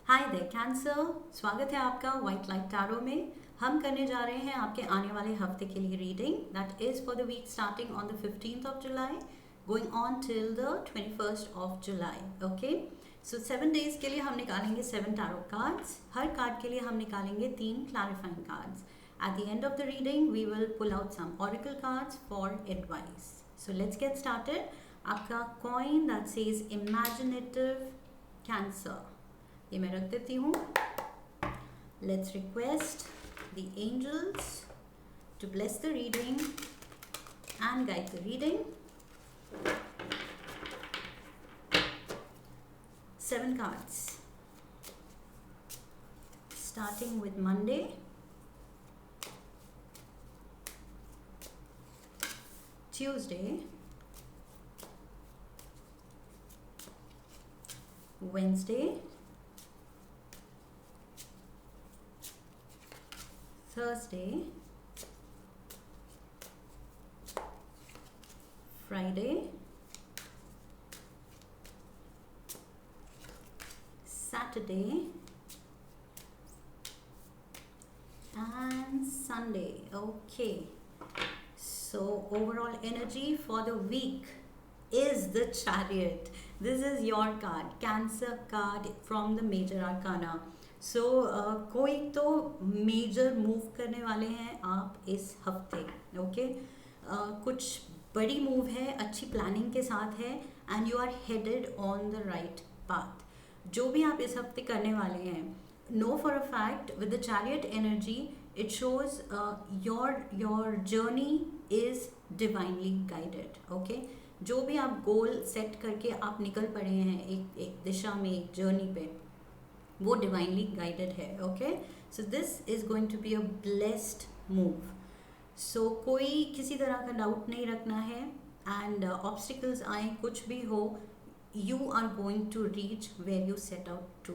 Hi there cancer, स्वागत है आपका वाइट लाइट टैरो में। हम करने जा रहे हैं आपके आने वाले हफ्ते के लिए reading that is for the week starting on the 15th of July going on till the 21st of July. Okay, so 7 days के लिए हम निकालेंगे 7 टैरो कार्ड्स। हर कार्ड के लिए हम निकालेंगे 3 clarifying cards. At the end of the reading we will pull out some oracle cards for advice. So let's get started. आपका coin that says imaginative cancer, ये मैं रख देती हूँ। Let's request the angels to bless the reading and guide the reading. 7 cards starting with Monday, Tuesday, Wednesday, Thursday, Friday, Saturday and Sunday. Okay, so overall energy for the week is the Chariot. This is your card, Cancer card from the Major Arcana. सो कोई तो major move करने वाले हैं आप इस हफ्ते। Okay, कुछ बड़ी मूव है, अच्छी प्लानिंग के साथ है and you are headed on the right path. जो भी आप इस हफ्ते करने वाले हैं, know for a fact with the chariot energy it shows your journey is divinely guided. Okay, जो भी आप गोल सेट करके आप निकल पड़े हैं एक दिशा में, एक जर्नी पे, वो डिवाइनली गाइडेड है। Okay, so this is going to be a blessed move. सो कोई किसी तरह का डाउट नहीं रखना है एंड ऑब्स्टिकल्स आए कुछ भी हो, you are going to reach where you set out to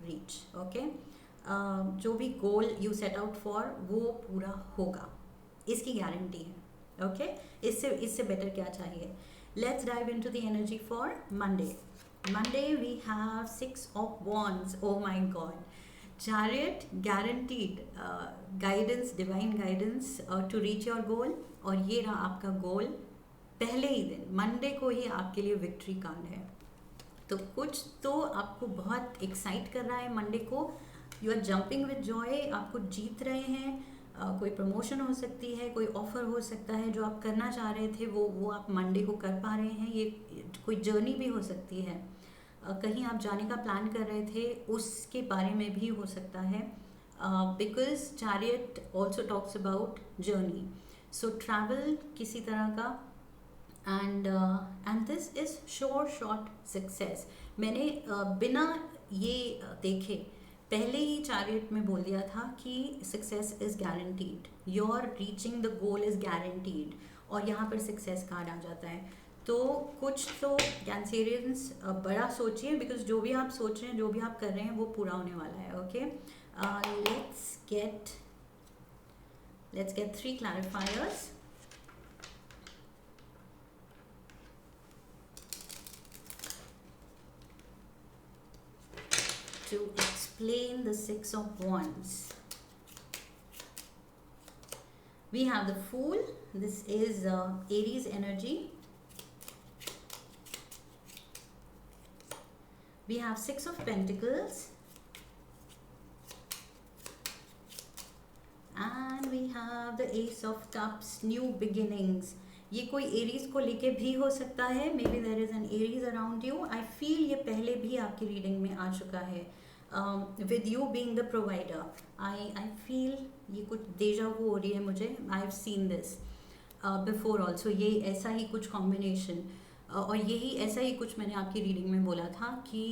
reach. Okay, जो भी goal you set out for वो पूरा होगा, इसकी गारंटी है। ओके, इससे बेटर क्या चाहिए। Let's dive into the energy for Monday. Monday we have 6 of Wands. Oh my God, Chariot guaranteed guidance, divine guidance to reach your goal. और ये रहा आपका गोल। पहले ही दिन मंडे को ही आपके लिए विक्ट्री कार्ड है, तो कुछ तो आपको बहुत एक्साइट कर रहा है मंडे को। You are jumping with joy, आपको जीत रहे हैं। कोई प्रमोशन हो सकती है, कोई ऑफर हो सकता है, जो आप करना चाह रहे थे वो आप मंडे को कर पा रहे हैं। ये कोई जर्नी भी हो सकती है, कहीं आप जाने का प्लान कर रहे थे उसके बारे में भी हो सकता है, because chariot also talks about journey. So travel किसी तरह का and this is sure short success. मैंने बिना ये देखे पहले ही चैरियट में बोल दिया था कि success is guaranteed, your reaching the goal is guaranteed, और यहाँ पर सक्सेस कार्ड आ जाता है। तो कुछ तो कैंसेरियंस बड़ा सोचिए, बिकॉज जो भी आप सोच रहे हैं, जो भी आप कर रहे हैं, वो पूरा होने वाला है। Okay, let's get 3 clarifiers. To explain the 6 of Wands. We have the Fool. This is Aries energy. We have 6 of Pentacles. And we have the Ace of Cups, New Beginnings. ये कोई एरीज को लेके भी हो सकता है, may be there is an Aries around you. I feel ये पहले भी आपकी रीडिंग में आ चुका है, with you being the provider. I feel ये कुछ डेजा वू हो रही है मुझे। I have seen this before also, ये ऐसा ही कुछ कॉम्बिनेशन, और यही ऐसा ही कुछ मैंने आपकी रीडिंग में बोला था कि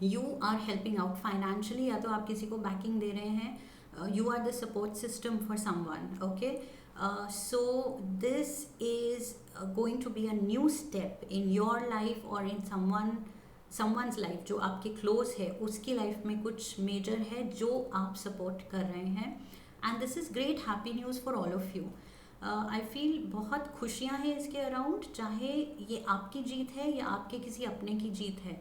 you are helping out financially, या तो आप किसी को बैकिंग दे रहे हैं, you are the support system for someone. Okay, so this is going to be a new step in your life or in someone's life जो आपके क्लोज है, उसकी लाइफ में कुछ मेजर है जो आप सपोर्ट कर रहे हैं, and this is great happy news for all of you. I feel बहुत खुशियाँ हैं इसके अराउंड, चाहे ये आपकी जीत है या आपके किसी अपने की जीत है,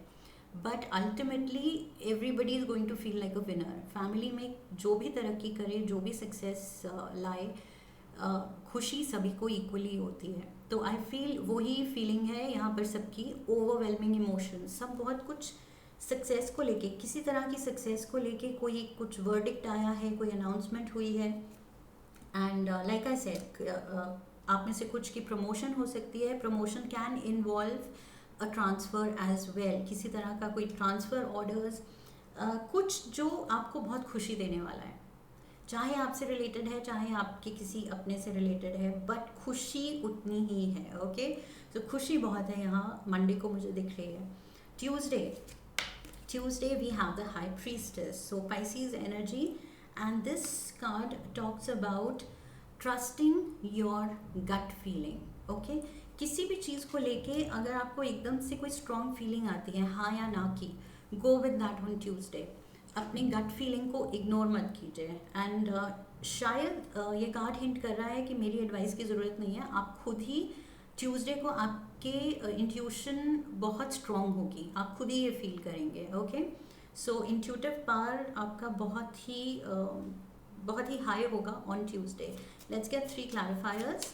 but ultimately everybody is going to feel like a winner. Family में जो भी तरक्की करे, जो भी सक्सेस लाए, खुशी सभी को इक्वली होती है. तो आई फील वही फीलिंग है यहाँ पर सबकी. ओवरवेलमिंग इमोशन, सब बहुत कुछ सक्सेस को लेके, किसी तरह की सक्सेस को लेके कोई कुछ वर्डिक्ट आया है, कोई अनाउंसमेंट हुई है. एंड लाइक आई सेड, आप में से कुछ की प्रमोशन हो सकती है. Promotion can involve a transfer as well. किसी तरह का कोई ट्रांसफ़र ऑर्डर्स, कुछ जो आपको बहुत खुशी देने वाला है, चाहे आपसे रिलेटेड है, चाहे आपके किसी अपने से रिलेटेड है, बट खुशी उतनी ही है. ओके, तो खुशी बहुत है यहाँ मंडे को मुझे दिख रही है. Tuesday we have the High Priestess, so Pisces energy, and this card talks about trusting your gut feeling. Okay, किसी भी चीज़ को लेके अगर आपको एकदम से कोई स्ट्रॉन्ग फीलिंग आती है, हाँ या ना की, go with that on Tuesday. अपनी गट फीलिंग को इग्नोर मत कीजिए. एंड शायद ये कार्ड हिंट कर रहा है कि मेरी एडवाइस की ज़रूरत नहीं है. आप खुद ही ट्यूसडे को आपके इंट्यूशन बहुत स्ट्रॉन्ग होगी, आप खुद ही ये फील करेंगे. ओके, सो इंट्यूटिव पावर आपका बहुत ही हाई होगा on Tuesday. Let's get 3 clarifiers.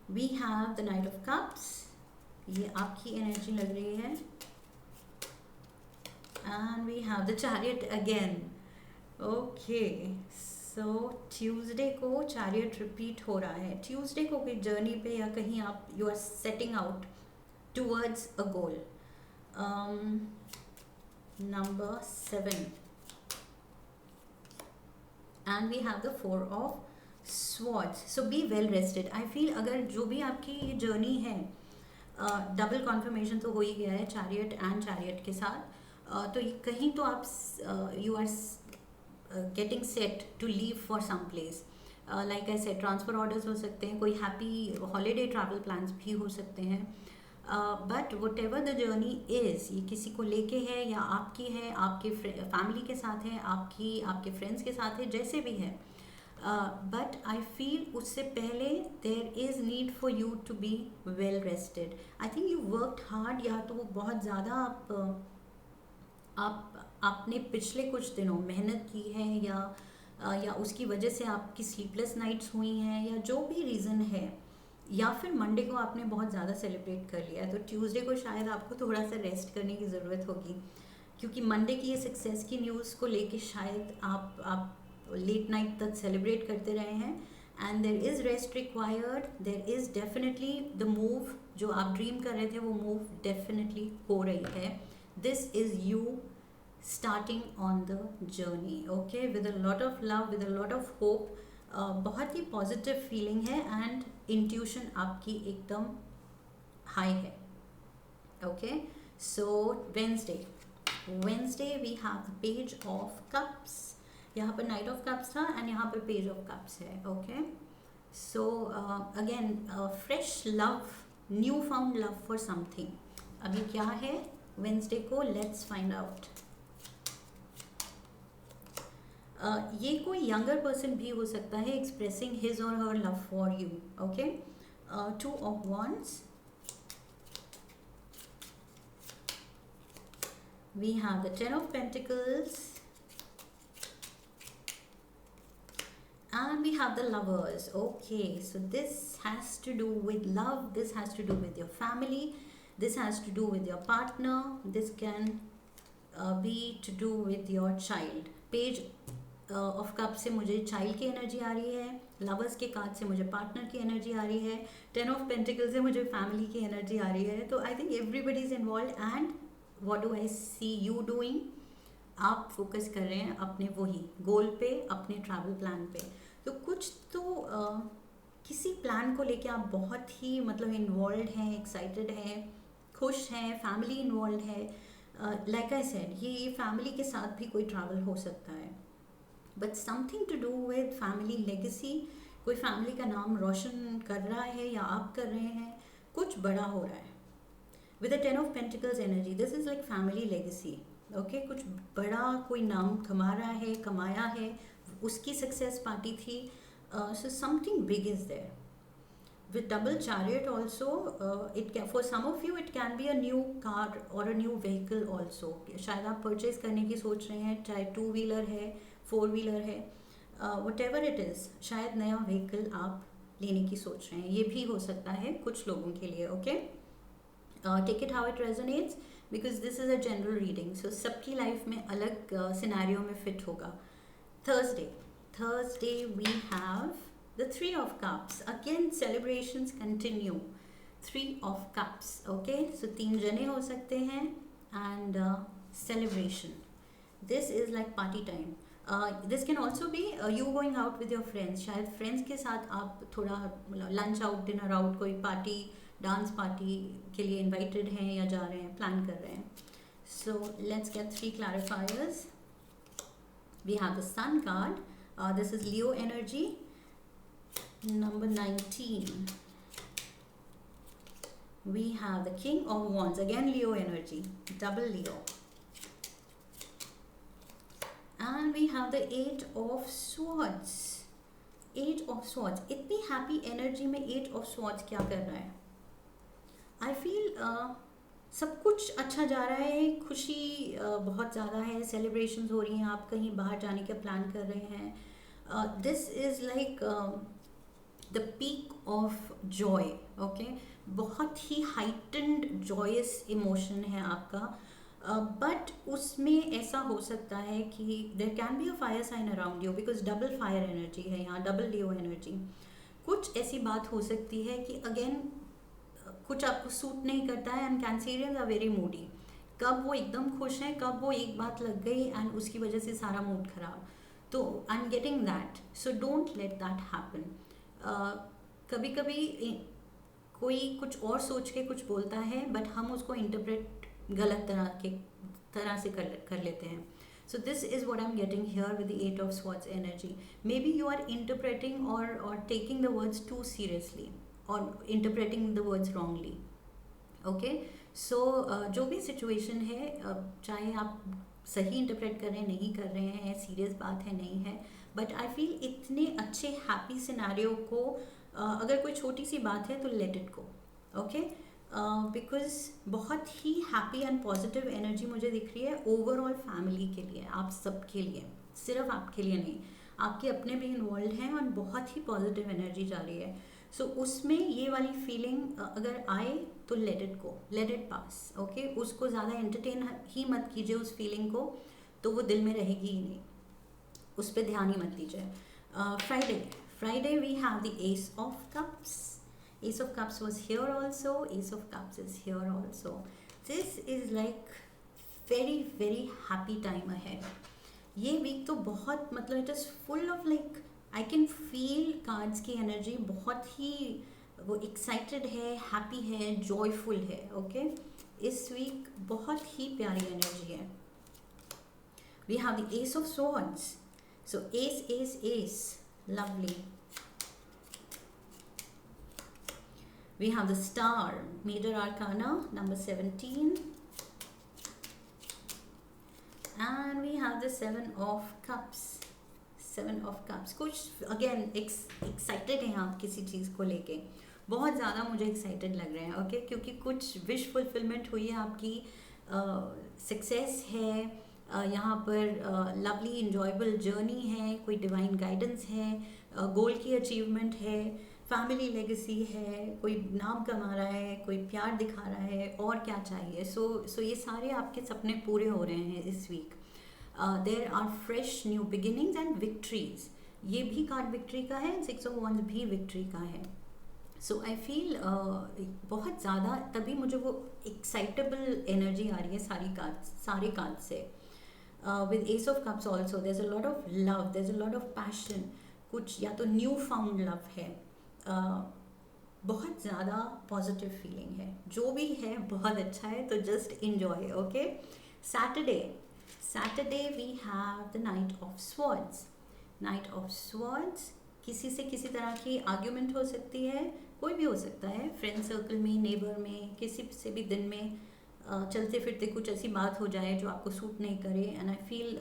We have the knight of cups, ये आपकी एनर्जी लग रही है. And we have the chariot again. Okay, so Tuesday को chariot repeat हो रहा है. Tuesday को कोई journey पे या कहीं आप you are setting out towards a goal. Number 7. And we have the 4 of swords. So be well rested. I feel अगर जो भी आपकी ये journey है, डबल कॉन्फर्मेशन तो हो ही गया है chariot and chariot के साथ. तो कहीं तो आप you are getting set to leave for some place. Like I said, transfer orders हो सकते हैं, कोई हैप्पी हॉलीडे ट्रैवल प्लान्स भी हो सकते हैं. But what ever the journey is, ये किसी को लेके है या आपकी है, आपके फैमिली के साथ है, आपके फ्रेंड्स के साथ है, जैसे भी है. बट आई फील उससे पहले there is need for you to be well rested. I think you worked hard, या तो बहुत ज़्यादा आपने पिछले कुछ दिनों मेहनत की है, या उसकी वजह से आपकी स्लीपलेस नाइट्स हुई हैं, या जो भी रीज़न है, या फिर मंडे को आपने बहुत ज़्यादा सेलिब्रेट कर लिया है. तो ट्यूसडे को शायद आपको थोड़ा सा रेस्ट करने की ज़रूरत होगी, क्योंकि मंडे की ये सक्सेस की न्यूज़ को लेके शायद आप लेट नाइट तक सेलिब्रेट करते रहे हैं. And there is rest required. There is definitely the move जो आप ड्रीम कर रहे थे, वो मूव डेफिनेटली हो रही है. This is you starting on the journey, okay, with a lot of love, with a lot of hope. बहुत ही पॉजिटिव फीलिंग है एंड इंट्यूशन आपकी एकदम हाई है. Okay, so Wednesday we have the page of cups. यहाँ पर knight of cups था and यहाँ पर पेज ऑफ कप्स है. Okay, so again fresh love, new found love for something. अभी क्या है वेंसडे को, लेट्स फाइंड आउट. ये कोई यंगर पर्सन भी हो सकता है एक्सप्रेसिंग हिज और हर love for you. Okay, 2 of Wands. We have the 10 of Pentacles. And we have the Lovers. Okay, so this has to do with love, this has to do with your family, this has to do with your partner, this can be to do with your child. Page of Cups से मुझे child की energy आ रही है, Lovers के card से मुझे partner की energy आ रही है, 10 of Pentacles से मुझे family की energy आ रही है. तो I think everybody is involved. And what do I see you doing? आप फोकस कर रहे हैं अपने वही गोल पे, अपने ट्रैवल प्लान पे. तो कुछ तो किसी प्लान को लेके आप बहुत ही मतलब इन्वॉल्व हैं, एक्साइटेड हैं, खुश हैं, फैमिली इन्वॉल्व है. लाइक आई सेड, ये फैमिली के साथ भी कोई ट्रैवल हो सकता है, but something to do with family legacy. कोई फैमिली का नाम रोशन कर रहा है या आप कर रहे हैं, कुछ बड़ा हो रहा है. With the 10 of pentacles energy, this is like family legacy. Okay, कुछ बड़ा कोई नाम कमा रहा है, कमाया है, उसकी सक्सेस पार्टी थी. So something big is there. with double chariot also, it can, for some of you it can be a new car or a new vehicle also. शायद आप परचेज करने की सोच रहे हैं, चाहे टू व्हीलर है, फोर व्हीलर है, वट एवर इट इज़, शायद नया व्हीकल आप लेने की सोच रहे हैं, ये भी हो सकता है कुछ लोगों के लिए. Okay, take it how it resonates, because this is a general reading, so सबकी लाइफ में अलग सिनेरियो में फिट होगा. Thursday we have the Three of Cups. Again, celebrations continue. Three of Cups. Okay, so तीन जने हो सकते हैं and celebration. This is like party time. This can also be you going out with your friends. शायद friends के साथ आप थोड़ा lunch out, dinner out, कोई party, dance party के लिए invited हैं या जा रहे हैं, plan कर रहे हैं. So let's get three clarifiers. We have the Sun card. This is Leo energy. Number 19. We have the King of Wands. Again Leo energy. Double Leo. And we have the Eight of Swords. Eight of Swords. इतनी happy energy में Eight of Swords क्या कर रहा है? I feel सब कुछ अच्छा जा रहा है, खुशी बहुत ज़्यादा है, सेलिब्रेशंस हो रही हैं, आप कहीं बाहर जाने का प्लान कर रहे हैं. This is like the peak of Joy. Okay, बहुत ही हाइटेंड जॉयस इमोशन है आपका, बट उसमें ऐसा हो सकता है कि there can be a fire sign around you, because double fire energy है यहाँ, डबल लियो एनर्जी. कुछ ऐसी बात हो सकती है कि अगेन कुछ आपको सूट नहीं करता है, and Cancerians are very moody. कब वो एकदम खुश हैं, कब वो एक बात लग गई एंड उसकी वजह से सारा मूड खराब. तो I am getting that, so don't let that happen. कभी कभी कोई कुछ और सोच के कुछ बोलता है, बट हम उसको इंटरप्रेट गलत तरह से कर लेते हैं. So this is what I'm getting here with the Eight of Swords energy. Maybe you are interpreting or taking the words too seriously, or interpreting the words wrongly. Okay, so जो भी situation है, चाहे आप सही interpret कर रहे हैं, नहीं कर रहे हैं, सीरियस बात है, नहीं है, बट आई फील इतने अच्छे हैप्पी सिनेरियो को अगर कोई छोटी सी बात है तो let it go. Okay, because बहुत ही हैप्पी एंड पॉजिटिव एनर्जी मुझे दिख रही है ओवरऑल फैमिली के लिए, आप सबके लिए, सिर्फ आपके लिए नहीं, आपके अपने भी इन्वॉल्व हैं, और बहुत ही पॉजिटिव एनर्जी जा रही है. सो उसमें ये वाली फीलिंग अगर आए तो let it go, let it pass. Okay, उसको ज़्यादा एंटरटेन ही मत कीजिए उस फीलिंग को, तो वो दिल में रहेगी ही नहीं, उस पर ध्यान ही मत दीजिए. Friday we have the ace of cups. Ace of Cups was here also, Ace of Cups is here also. This is like very very happy time ahead. ये वीक तो बहुत, मतलब it is full of like I can feel cards की energy बहुत ही वो excited है, happy है, joyful है. ओके, इस वीक बहुत ही प्यारी एनर्जी है. We have the ace of swords. So ace, lovely. We have the Star, Major Arcana, number 17. And we have the Seven of Cups. Seven of Cups. कुछ again excited हैं आप किसी चीज़ को लेके, बहुत ज़्यादा मुझे excited लग रहे हैं. ओके, क्योंकि कुछ wish fulfillment हुई है आपकी, सक्सेस है यहाँ पर, लवली इंजॉयबल जर्नी है, कोई डिवाइन गाइडेंस है, गोल की अचीवमेंट है, फैमिली लेगेसी है, कोई नाम कमा रहा है, कोई प्यार दिखा रहा है, और क्या चाहिए. सो ये सारे आपके सपने पूरे हो रहे हैं इस week. There are fresh new beginnings and victories. ये भी कार्ड विक्ट्री का है, सिक्स ऑफ वंस भी विक्ट्री का है. सो आई फील बहुत ज़्यादा, तभी मुझे वो एक्साइटेबल एनर्जी आ रही है सारे कार्ड से. With ace of cups also there is a lot of love, there is a lot of passion. कुछ या तो न्यू फाउंड लव है, बहुत ज़्यादा पॉजिटिव फीलिंग है, जो भी है बहुत अच्छा है, तो just enjoy. Okay, Saturday we have the knight of swords. Knight of swords, किसी से किसी तरह की आर्ग्यूमेंट हो सकती है, कोई भी हो सकता है, फ्रेंड सर्कल में, नेबर में, किसी से भी दिन में चलते फिरते कुछ ऐसी बात हो जाए जो आपको सूट नहीं करे, एंड आई फील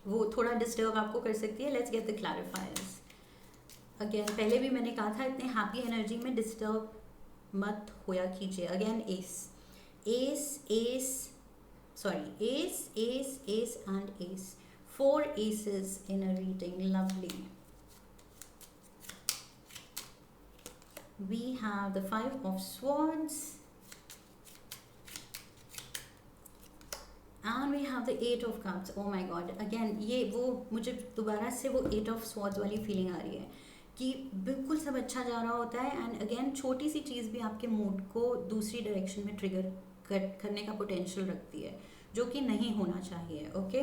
वो थोड़ा डिस्टर्ब आपको कर सकती है. Let's get the clarifiers. Again पहले भी मैंने कहा था, इतने हैप्पी एनर्जी में डिस्टर्ब मत होया कीजिए. Again S, S S, sorry S S S and S, 4 aces in a reading. Lovely. We have the 5 of swords and we have the 8 of cups. Oh my god, again ये वो मुझे दोबारा से वो 8 of swords वाली feeling आ रही है कि बिल्कुल सब अच्छा जा रहा होता है एंड अगेन छोटी सी चीज़ भी आपके मूड को दूसरी डायरेक्शन में ट्रिगर करने का पोटेंशियल रखती है, जो कि नहीं होना चाहिए. Okay,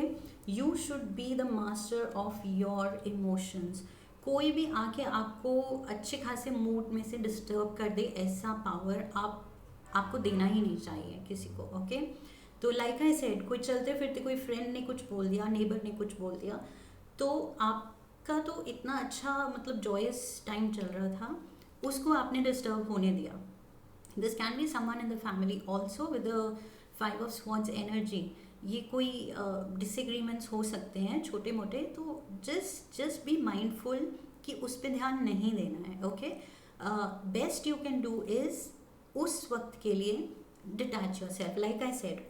you should be the master of your emotions. कोई भी आके आपको अच्छे खासे मूड में से डिस्टर्ब कर दे, ऐसा पावर आपको देना ही नहीं चाहिए किसी को. ओके, तो लाइक आई सेड, कोई चलते फिरते कोई फ्रेंड ने कुछ बोल दिया, नेबर ने कुछ बोल दिया, तो आपका तो इतना अच्छा मतलब जॉयस टाइम चल रहा था, उसको आपने डिस्टर्ब होने दिया. This can be someone in the family also with the 5 of swords energy. ये कोई डिसएग्रीमेंट्स हो सकते हैं छोटे मोटे, तो जस्ट बी माइंडफुल कि उस पर ध्यान नहीं देना है. Okay, best you can do is उस वक्त के लिए detach your self. Like I said,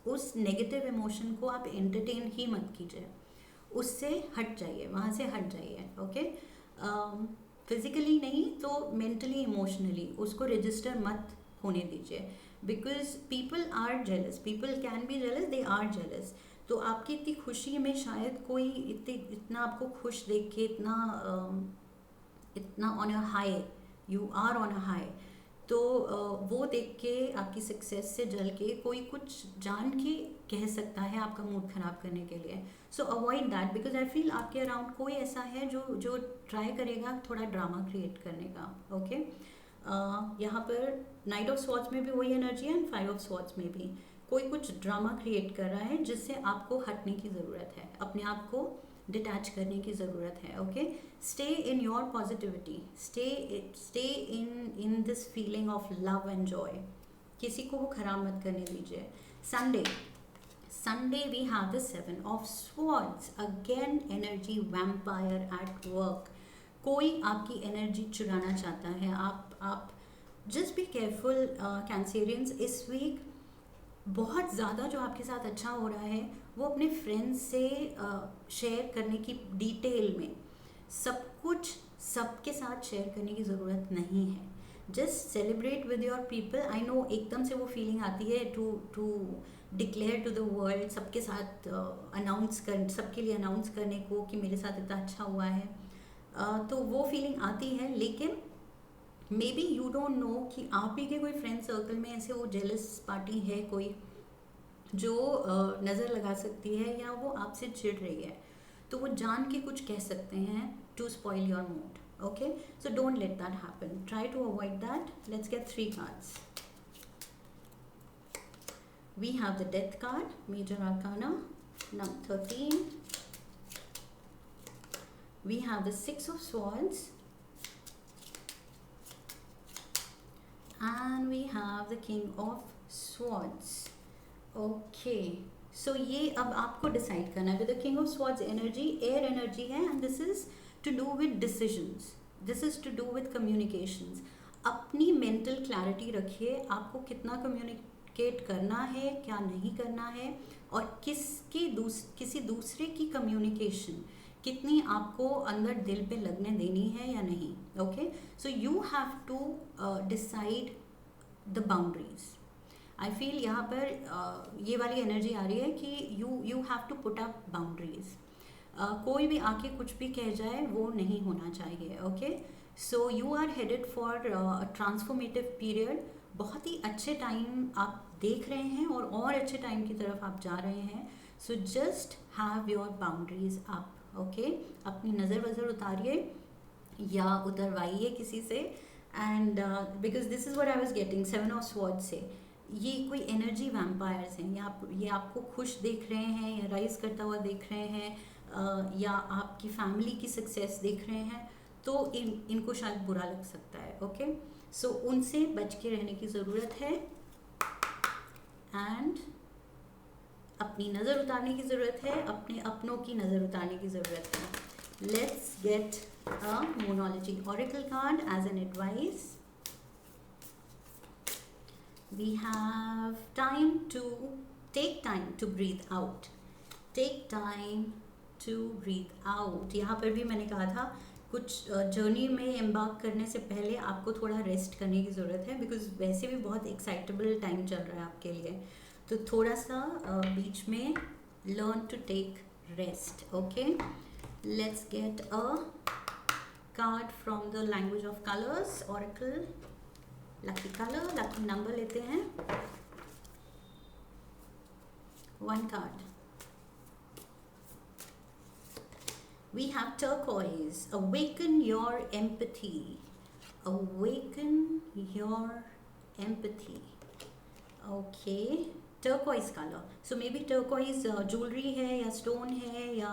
उस नेगेटिव इमोशन को आप एंटरटेन ही मत कीजिए, उससे हट जाइए, वहाँ से हट जाइए. ओके, फिजिकली नहीं तो मेंटली इमोशनली उसको रजिस्टर मत होने दीजिए, because people are jealous, people can be jealous, they are jealous. तो आपकी इतनी खुशी में शायद कोई इतना आपको खुश देख के इतना on a high, you are on a high, तो वो देख के आपकी सक्सेस से जल के कोई कुछ जान के कह सकता है आपका मूड ख़राब करने के लिए. सो avoid that, because I feel आपके अराउंड कोई ऐसा है जो ट्राई करेगा थोड़ा ड्रामा क्रिएट करने का. ओके, यहाँ पर नाइट ऑफ स्वॉर्ड्स में भी वही एनर्जी है एंड 5 ऑफ स्वॉर्ड्स में भी कोई कुछ ड्रामा क्रिएट कर रहा है जिससे आपको हटने की ज़रूरत है, अपने आप को डिटैच करने की ज़रूरत है. Okay, stay in your positivity, stay in this feeling of love and joy. किसी को वो ख़राब मत करने दीजिए. Sunday we have the 7 of swords. Again energy vampire at work. कोई आपकी एनर्जी चुराना चाहता है. आप जस्ट बी केयरफुल कैंसेरियंस. इस वीक बहुत ज़्यादा जो आपके साथ अच्छा हो रहा है वो अपने फ्रेंड्स से शेयर करने की, डिटेल में सब कुछ सबके साथ शेयर करने की ज़रूरत नहीं है. Just celebrate with your people. I know एकदम से वो फीलिंग आती है to declare to the world, सबके साथ सबके लिए अनाउंस करने को कि मेरे साथ इतना अच्छा हुआ है. तो वो फीलिंग आती है, लेकिन may be you don't know कि आप ही के कोई फ्रेंड सर्कल में ऐसे वो जेलस पार्टी है कोई जो नज़र लगा सकती है या वो आपसे चिढ़ रही है, तो वो जान के कुछ कह सकते हैं to spoil your mood. Okay, so don't let that happen, try to avoid that. Let's get 3 cards. We have the Death card, Major Arcana, number 13. We have the 6 of Swords. And we have the King of Swords. Okay. So ये अब आपको decide करना है. With the King of Swords energy, air energy है, and this is to do with decisions. This is to do with communications. अपनी mental clarity रखिए, आपको कितना communicate करना है, क्या नहीं करना है, और किसी दूसरे की communication कितनी आपको अंदर दिल पे लगने देनी है या नहीं. Okay, so you have to decide the boundaries. I feel यहाँ पर ये वाली एनर्जी आ रही है कि you have to put up boundaries. कोई भी आके कुछ भी कह जाए वो नहीं होना चाहिए. Okay, so you are headed for transformative period. बहुत ही अच्छे टाइम आप देख रहे हैं और अच्छे टाइम की तरफ आप जा रहे हैं. So just have your boundaries up. Okay, अपनी नज़र उतारिए या उतरवाइए किसी से. And because this is what I was getting 7 of swords से. ये कोई एनर्जी वैम्पायर्स हैं, ये आपको खुश देख रहे हैं या राइज करता हुआ देख रहे हैं, या आपकी फैमिली की सक्सेस देख रहे हैं, तो इनको शायद बुरा लग सकता है. ओके, सो उनसे बच के रहने की ज़रूरत है एंड अपनी नज़र उतारने की ज़रूरत है, अपने अपनों की नज़र उतारने की ज़रूरत है. Let's get a Moonology Oracle card as an advice. We have take time to breathe out. Take time to breathe out. यहाँ पर भी मैंने कहा था कुछ जर्नी में एम्बार्क करने से पहले आपको थोड़ा रेस्ट करने की ज़रूरत है, बिकॉज वैसे भी बहुत एक्साइटेबल टाइम चल रहा है आपके लिए. तो थोड़ा सा बीच में learn to take rest. Okay, let's get a card from the language of colours oracle. Lucky colour, lucky number लेते हैं. 1 card. We have turquoise. Awaken your empathy. Awaken your empathy. Okay. Turquoise color. So maybe turquoise jewelry है या stone है या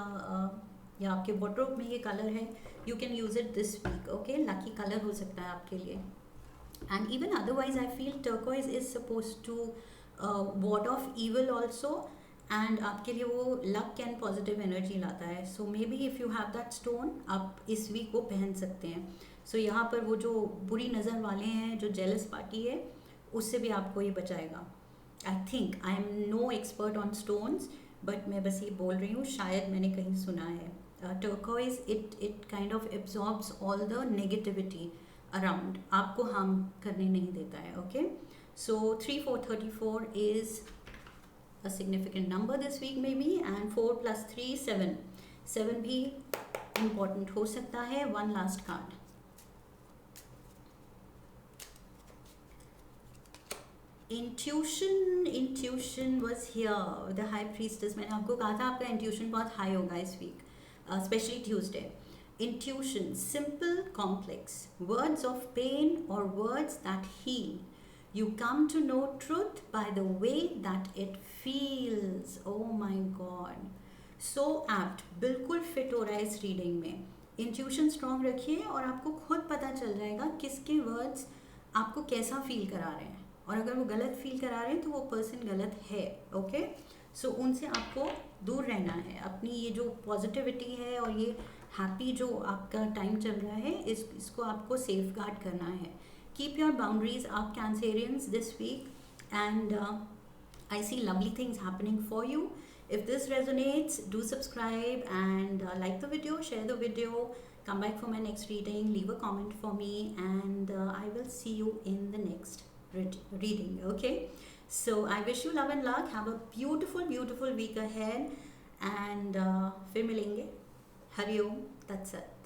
आपके wardrobe में ये color है. You can use it this week. Okay. Lucky color हो सकता है आपके लिए. And even otherwise, I feel turquoise is supposed to ward off evil also. And आपके लिए वो लक एंड पॉजिटिव एनर्जी लाता है. So maybe if you have that stone, आप इस वीक वो पहन सकते हैं. सो यहाँ पर वो जो बुरी नज़र वाले हैं, जो जेलस पार्टी है, उससे भी आपको ये बचाएगा. I think, I am no expert on stones, but मैं बस ये बोल रही हूँ, शायद मैंने कहीं सुना है. Turquoise it kind of absorbs all the negativity around, आपको हार्म करने नहीं देता है. Okay, so 3 4 34 is a significant number this week maybe, and 4 plus 3 7. 7 भी important हो सकता है. One last card. Intuition was here. The High Priestess. मैंने आपको कहा था आपका intuition बहुत high होगा इस week, especially Tuesday. Intuition, simple, complex, words of pain or words that heal. You come to know truth by the way that it feels. Oh my God. So apt. बिल्कुल fit हो रहा है इस reading में. Intuition strong रखिए और आपको खुद पता चल जाएगा किसके वर्ड्स आपको कैसा फील करा रहे हैं, और अगर वो गलत फील करा रहे हैं तो वो पर्सन गलत है. ओके, सो उनसे आपको दूर रहना है. अपनी ये जो पॉजिटिविटी है और ये हैप्पी जो आपका टाइम चल रहा है, इसको आपको सेफ गार्ड करना है. Keep your boundaries up, Cancerians, this week, and I see lovely things happening for you. If this resonates, do subscribe and like the video, share the video, come back for my next reading, leave a comment for me, and I will see you in the next reading. Okay, so I wish you love and luck. Have a beautiful week ahead, and फिर मिलेंगे. Hari Om. That's it.